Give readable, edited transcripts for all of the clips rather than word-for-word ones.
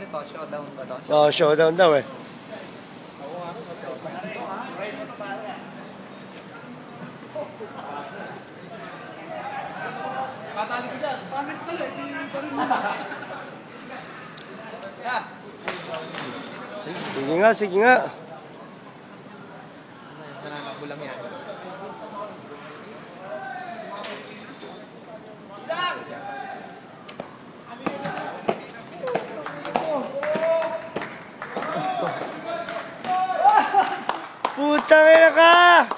Ano to? Showdown ba to? Oh, showdown daw eh. Patali ko dyan. Pangit pala, hindi pa rin mo. Sige nga, sige nga. Nananabulang yan. Putang ina ka!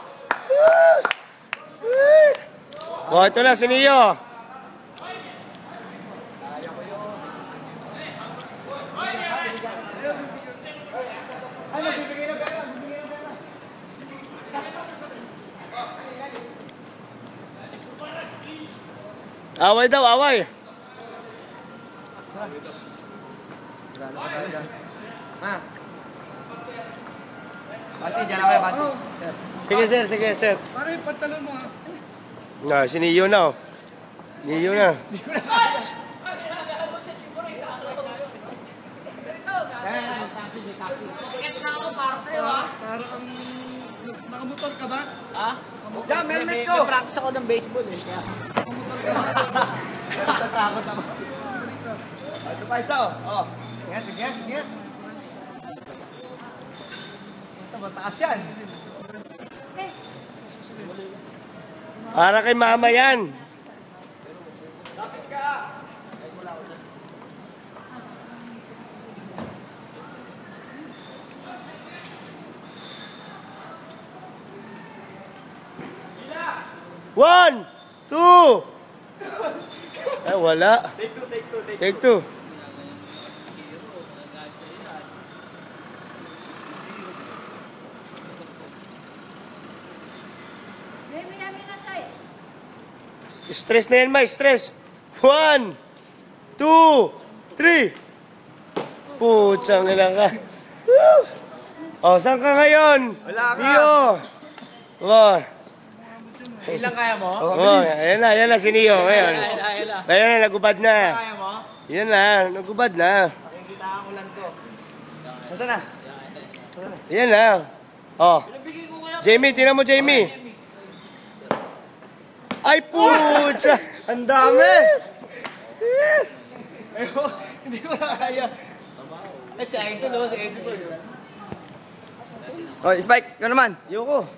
Oh, ito na si Neo. Away daw, away. Ha? Basi, dyan ako yung basi. Sige sir, sige sir. Pare, pantalon mo ha. Na, si Neo na. Neo na. Para sa'yo, ha? Parang nakamotor ka ba? Ha? Diyan, helmet ko! May practice ako ng baseball, eh. Kaya. Nakamotor ka ba? Tatakot ako. Ito pa isa, oh. Sige, sige. Ito, mataas yan. Para kay mama yan. Lapit ka! One, two. Ay, wala. Take two, take two, take two. Take two. Stress na yan, ma. Stress. One, two, three. Putsang ilang ka. Oh, saan ka ngayon? Wala ka. Neo. Oh. Ilang kaya mo? Oh, ayan na si Neo ngayon. Ayan na, nagubad na. Kaya mo? Yan na, nagubad na. Pakikita ang ulan ko. Nasaan na? Yan na. Oh. Jamie, tingnan mo, Jamie. Ay, putsa! Ang dami! Ayun, hindi ko na kaya. Ay, si Aisel, si Eddie. Oh, Spike, ikaw naman. Yoko.